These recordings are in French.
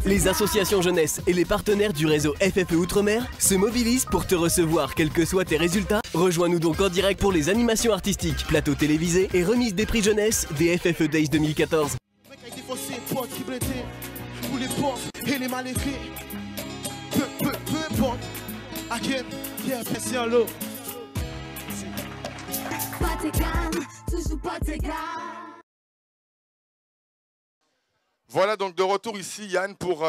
Les associations jeunesse et les partenaires du réseau FFE Outre-mer se mobilisent pour te recevoir quels que soient tes résultats. Rejoins-nous donc en direct pour les animations artistiques, plateaux télévisés et remise des prix jeunesse des FFE Days 2014. Voilà donc de retour ici Yann pour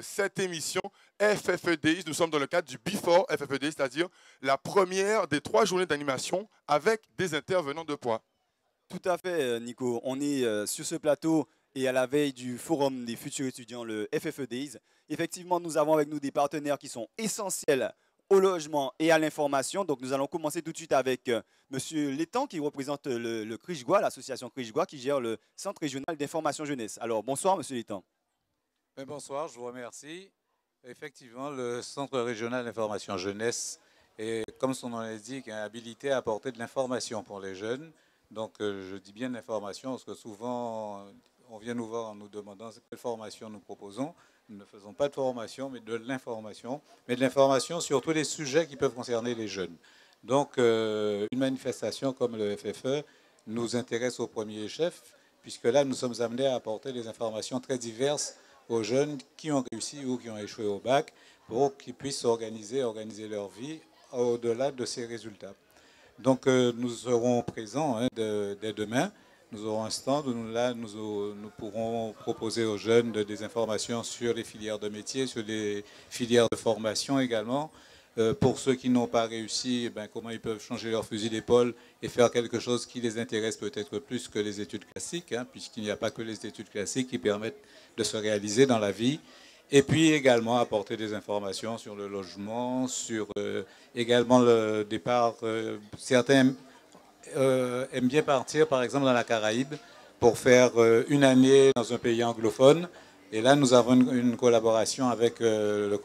cette émission FFE Days. Nous sommes dans le cadre du Before FFE Days, c'est-à-dire la première des 3 journées d'animation avec des intervenants de poids. Tout à fait Nico, on est sur ce plateau et à la veille du forum des futurs étudiants, le FFE Days. Effectivement, nous avons avec nous des partenaires qui sont essentiels au logement et à l'information. Donc nous allons commencer tout de suite avec Monsieur Létang qui représente le CRIJGOA, l'association CRIJGOA qui gère le Centre régional d'information jeunesse. Alors bonsoir Monsieur Létang. Bonsoir, je vous remercie. Effectivement, le Centre régional d'information jeunesse est, comme son nom l'indique, habilité à apporter de l'information pour les jeunes. Donc je dis bien de l'information parce que souvent on vient nous voir en nous demandant quelle formation nous proposons. Nous ne faisons pas de formation, mais de l'information. Mais de l'information sur tous les sujets qui peuvent concerner les jeunes. Donc, une manifestation comme le FFE nous intéresse au premier chef, puisque là, nous sommes amenés à apporter des informations très diverses aux jeunes qui ont réussi ou qui ont échoué au bac, pour qu'ils puissent organiser leur vie au-delà de ces résultats. Donc, nous serons présents dès demain. Nous aurons un stand où nous pourrons proposer aux jeunes des informations sur les filières de métier, sur les filières de formation également. Pour ceux qui n'ont pas réussi, comment ils peuvent changer leur fusil d'épaule et faire quelque chose qui les intéresse peut-être plus que les études classiques, puisqu'il n'y a pas que les études classiques qui permettent de se réaliser dans la vie. Et puis également apporter des informations sur le logement, sur également le départ. Certains aiment bien partir, par exemple, dans la Caraïbe pour faire une année dans un pays anglophone. Et là, nous avons une collaboration avec le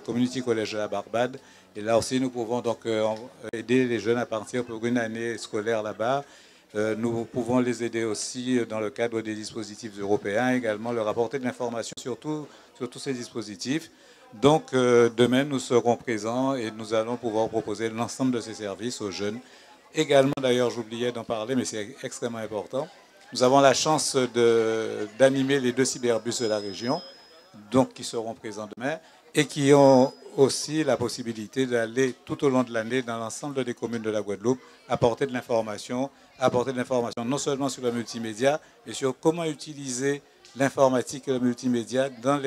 Community College de la Barbade. Et là aussi, nous pouvons donc aider les jeunes à partir pour une année scolaire là-bas. Nous pouvons les aider aussi dans le cadre des dispositifs européens, également leur apporter de l'information sur tous ces dispositifs. Donc, demain, nous serons présents et nous allons pouvoir proposer l'ensemble de ces services aux jeunes. Également, d'ailleurs, j'oubliais d'en parler, mais c'est extrêmement important. Nous avons la chance d'animer les 2 cyberbus de la région, donc qui seront présents demain, et qui ont aussi la possibilité d'aller tout au long de l'année dans l'ensemble des communes de la Guadeloupe, apporter de l'information non seulement sur le multimédia, mais sur comment utiliser l'informatique et le multimédia dans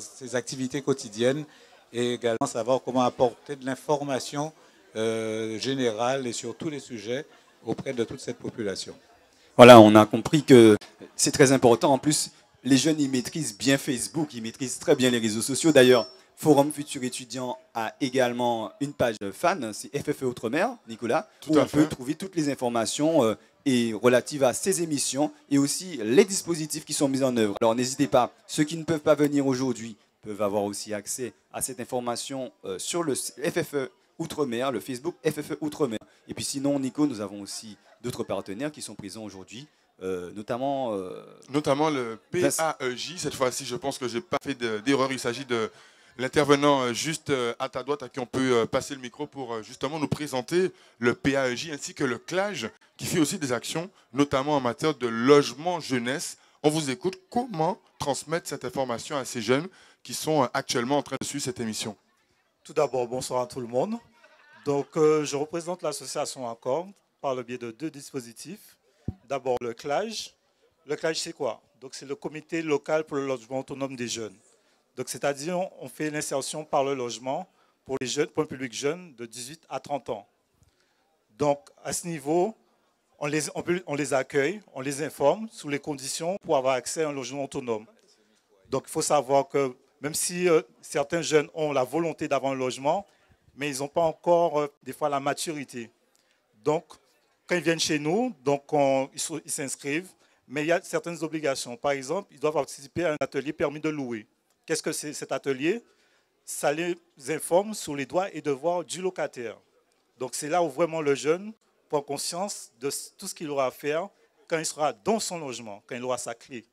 ces activités quotidiennes, et également savoir comment apporter de l'information générale et sur tous les sujets auprès de toute cette population. Voilà, on a compris que c'est très important. En plus, les jeunes, ils maîtrisent bien Facebook, ils maîtrisent très bien les réseaux sociaux. D'ailleurs, Forum Futur Étudiant a également une page fan, c'est FFE Outre-mer, Nicolas, où on peut trouver toutes les informations relatives à ces émissions et aussi les dispositifs qui sont mis en œuvre. Alors n'hésitez pas, ceux qui ne peuvent pas venir aujourd'hui peuvent avoir aussi accès à cette information sur le FFE Outre-mer, le Facebook FFE Outre-mer. Et puis sinon, Nico, nous avons aussi d'autres partenaires qui sont présents aujourd'hui, notamment le PAEJ. Cette fois-ci, je pense que je n'ai pas fait d'erreur. Il s'agit de l'intervenant juste à ta droite à qui on peut passer le micro pour justement nous présenter le PAEJ ainsi que le CLAJ qui fait aussi des actions, notamment en matière de logement jeunesse. On vous écoute. Comment transmettre cette information à ces jeunes qui sont actuellement en train de suivre cette émission? Tout d'abord, bonsoir à tout le monde. Donc, je représente l'association Accord par le biais de 2 dispositifs. D'abord, le CLAJ. Le CLAJ, c'est quoi? Donc, c'est le comité local pour le logement autonome des jeunes. Donc, c'est-à-dire, on fait l'insertion par le logement pour les jeunes, pour un public jeune de 18 à 30 ans. Donc, à ce niveau, on les accueille, on les informe sur les conditions pour avoir accès à un logement autonome. Donc, il faut savoir que même si certains jeunes ont la volonté d'avoir un logement, mais ils n'ont pas encore, des fois, la maturité. Donc, quand ils viennent chez nous, donc ils s'inscrivent, mais il y a certaines obligations. Par exemple, ils doivent participer à un atelier permis de louer. Qu'est-ce que c'est cet atelier? Ça les informe sur les droits et devoirs du locataire. Donc, c'est là où vraiment le jeune prend conscience de tout ce qu'il aura à faire quand il sera dans son logement, quand il aura sa clé.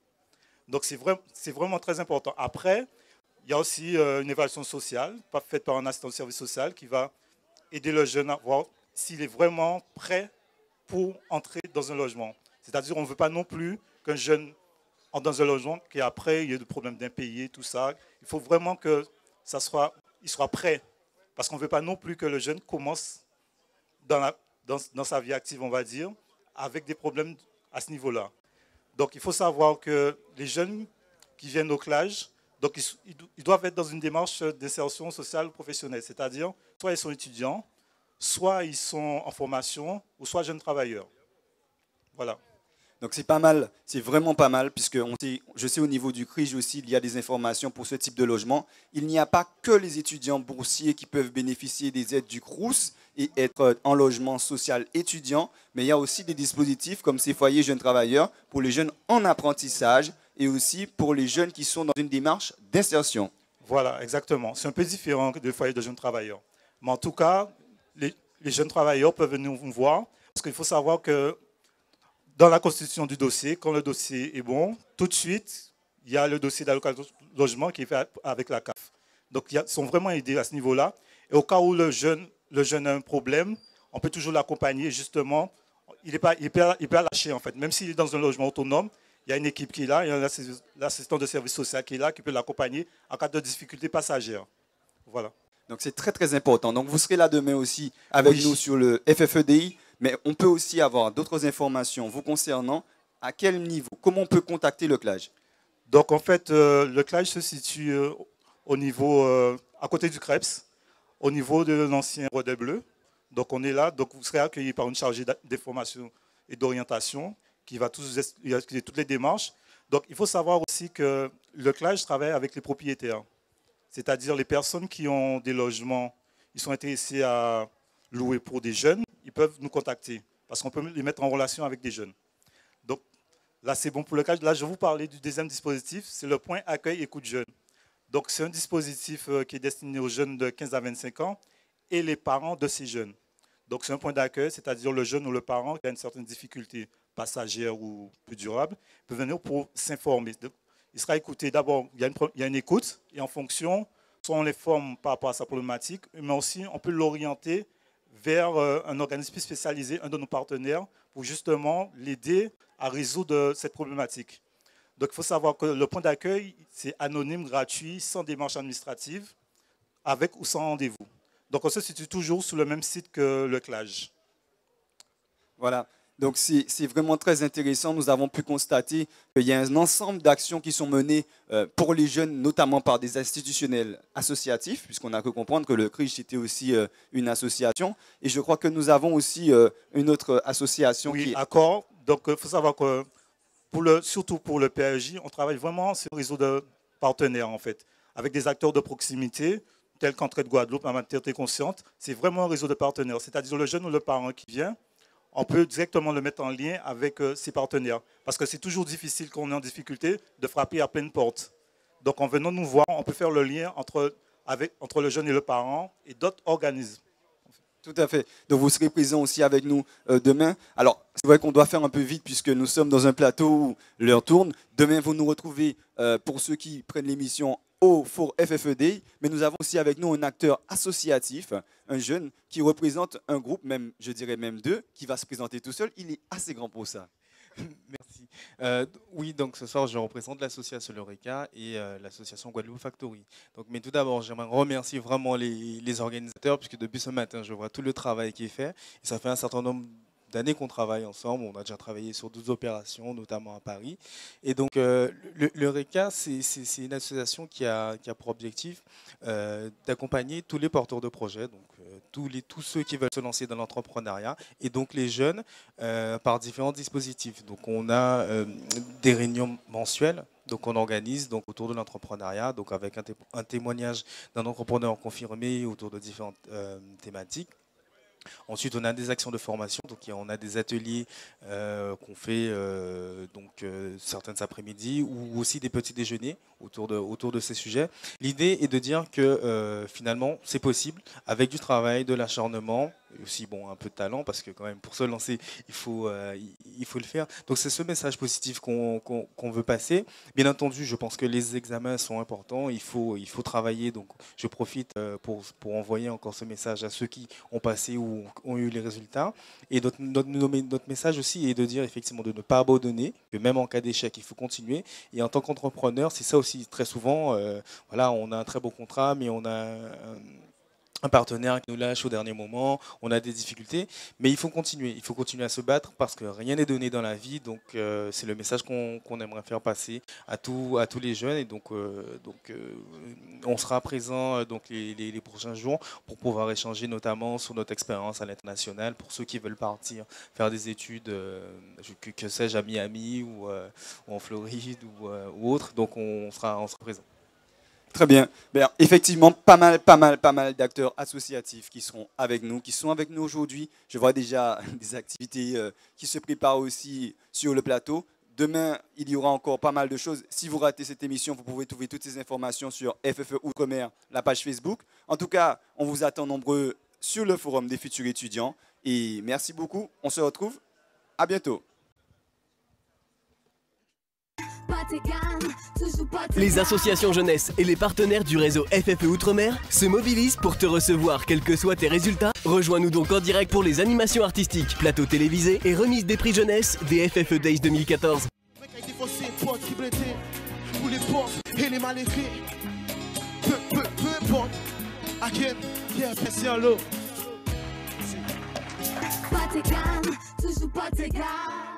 Donc c'est vraiment très important. Après, il y a aussi une évaluation sociale faite par un assistant de service social qui va aider le jeune à voir s'il est vraiment prêt pour entrer dans un logement. C'est-à-dire qu'on ne veut pas non plus qu'un jeune entre dans un logement qui après il y ait des problèmes d'impayés, tout ça. Il faut vraiment que il soit prêt. Parce qu'on ne veut pas non plus que le jeune commence dans sa vie active, on va dire, avec des problèmes à ce niveau-là. Donc il faut savoir que les jeunes qui viennent au CLAJ, donc ils doivent être dans une démarche d'insertion sociale professionnelle. C'est-à-dire, soit ils sont étudiants, soit ils sont en formation, ou soit jeunes travailleurs. Voilà. Donc c'est pas mal, c'est vraiment pas mal, puisque je sais au niveau du CRIJ aussi, il y a des informations pour ce type de logement. Il n'y a pas que les étudiants boursiers qui peuvent bénéficier des aides du CROUS et être en logement social étudiant, mais il y a aussi des dispositifs comme ces foyers jeunes travailleurs pour les jeunes en apprentissage et aussi pour les jeunes qui sont dans une démarche d'insertion. Voilà, exactement. C'est un peu différent des foyers de jeunes travailleurs. Mais en tout cas, les jeunes travailleurs peuvent venir nous voir, parce qu'il faut savoir que dans la constitution du dossier, quand le dossier est bon, tout de suite, il y a le dossier d'allocation logement qui est fait avec la CAF. Donc, ils sont vraiment aidés à ce niveau-là. Et au cas où le jeune a un problème, on peut toujours l'accompagner, justement. Il n'est pas lâché, en fait. Même s'il est dans un logement autonome, il y a une équipe qui est là, il y a l'assistant de service social qui est là, qui peut l'accompagner en cas de difficulté passagère. Voilà. Donc, c'est très, très important. Donc, vous serez là demain aussi avec nous sur le FFEDI. Mais on peut aussi avoir d'autres informations vous concernant. À quel niveau? Comment on peut contacter le CLAJ? Donc en fait, le CLAJ se situe au niveau, à côté du CREPS, au niveau de l'ancien Rodel Bleu. Donc on est là, donc vous serez accueillis par une chargée d'information et d'orientation qui va expliquer toutes les démarches. Donc il faut savoir aussi que le CLAJ travaille avec les propriétaires, c'est-à-dire les personnes qui ont des logements, ils sont intéressés à louer pour des jeunes, ils peuvent nous contacter parce qu'on peut les mettre en relation avec des jeunes. Donc là, c'est bon pour le CLAJ. Là, je vais vous parler du deuxième dispositif, c'est le point accueil écoute jeune. Donc c'est un dispositif qui est destiné aux jeunes de 15 à 25 ans et les parents de ces jeunes. Donc c'est un point d'accueil, c'est-à-dire le jeune ou le parent qui a une certaine difficulté passagère ou plus durable peut venir pour s'informer. Il sera écouté. D'abord, il y a une écoute et en fonction, soit on les forme par rapport à sa problématique, mais aussi on peut l'orienter vers un organisme spécialisé, un de nos partenaires, pour justement l'aider à résoudre cette problématique. Donc il faut savoir que le point d'accueil, c'est anonyme, gratuit, sans démarche administrative, avec ou sans rendez-vous. Donc on se situe toujours sur le même site que le CLAJ. Voilà. Donc c'est vraiment très intéressant. Nous avons pu constater qu'il y a un ensemble d'actions qui sont menées pour les jeunes, notamment par des institutionnels associatifs, puisqu'on a pu comprendre que le CRIJ était aussi une association. Et je crois que nous avons aussi une autre association qui... Oui, d'accord. Donc il faut savoir que surtout pour le PAEJ, on travaille vraiment sur un réseau de partenaires, en fait, avec des acteurs de proximité, tels qu'Entraide Guadeloupe, la maternité consciente. C'est vraiment un réseau de partenaires, c'est-à-dire le jeune ou le parent qui vient, on peut directement le mettre en lien avec ses partenaires. Parce que c'est toujours difficile quand on est en difficulté de frapper à pleine porte. Donc en venant nous voir, on peut faire le lien entre le jeune et le parent et d'autres organismes. Tout à fait. Donc vous serez présent aussi avec nous demain. Alors c'est vrai qu'on doit faire un peu vite puisque nous sommes dans un plateau où l'heure tourne. Demain vous nous retrouvez pour ceux qui prennent l'émission au Four FFED, mais nous avons aussi avec nous un acteur associatif, un jeune qui représente un groupe, même je dirais même deux, qui va se présenter tout seul. Il est assez grand pour ça. Merci. Oui, donc ce soir, je représente l'association L'Eureka et l'association Guadeloupe Factory. Donc, mais tout d'abord, j'aimerais remercier vraiment les organisateurs, puisque depuis ce matin, je vois tout le travail qui est fait. Et ça fait un certain nombre d'années qu'on travaille ensemble. On a déjà travaillé sur 12 opérations, notamment à Paris. Et donc, l'Eureka, c'est une association qui a pour objectif d'accompagner tous les porteurs de projets, donc tous ceux qui veulent se lancer dans l'entrepreneuriat, et donc les jeunes par différents dispositifs. Donc, on a des réunions mensuelles. Donc on organise donc, autour de l'entrepreneuriat, donc avec un témoignage d'un entrepreneur confirmé autour de différentes thématiques. Ensuite, on a des actions de formation, donc on a des ateliers qu'on fait certains après-midi ou aussi des petits déjeuners autour de ces sujets. L'idée est de dire que finalement, c'est possible avec du travail, de l'acharnement aussi bon, un peu de talent, parce que quand même pour se lancer, il faut le faire. Donc c'est ce message positif qu'on veut passer. Bien entendu, je pense que les examens sont importants, il faut travailler. Donc je profite pour envoyer encore ce message à ceux qui ont passé ou ont eu les résultats. Et notre message aussi est de dire effectivement de ne pas abandonner, que même en cas d'échec, il faut continuer. Et en tant qu'entrepreneur, c'est ça aussi très souvent, voilà, on a un très beau contrat, mais on a un partenaire qui nous lâche au dernier moment, on a des difficultés, mais il faut continuer à se battre parce que rien n'est donné dans la vie, donc c'est le message qu'on aimerait faire passer à tous les jeunes, et donc on sera présent donc les prochains jours pour pouvoir échanger notamment sur notre expérience à l'international pour ceux qui veulent partir faire des études, que sais-je, à Miami ou en Floride ou autre, donc on sera présent. Très bien. Ben, effectivement, pas mal d'acteurs associatifs qui sont avec nous aujourd'hui. Je vois déjà des activités qui se préparent aussi sur le plateau. Demain, il y aura encore pas mal de choses. Si vous ratez cette émission, vous pouvez trouver toutes ces informations sur FFE Outre-mer, la page Facebook. En tout cas, on vous attend nombreux sur le forum des futurs étudiants. Et merci beaucoup. On se retrouve. À bientôt. Les associations jeunesse et les partenaires du réseau FFE Outre-mer se mobilisent pour te recevoir quels que soient tes résultats. Rejoins-nous donc en direct pour les animations artistiques, plateaux télévisés et remise des prix jeunesse des FFE Days 2014. Pas tes gammes, toujours pas tes gars.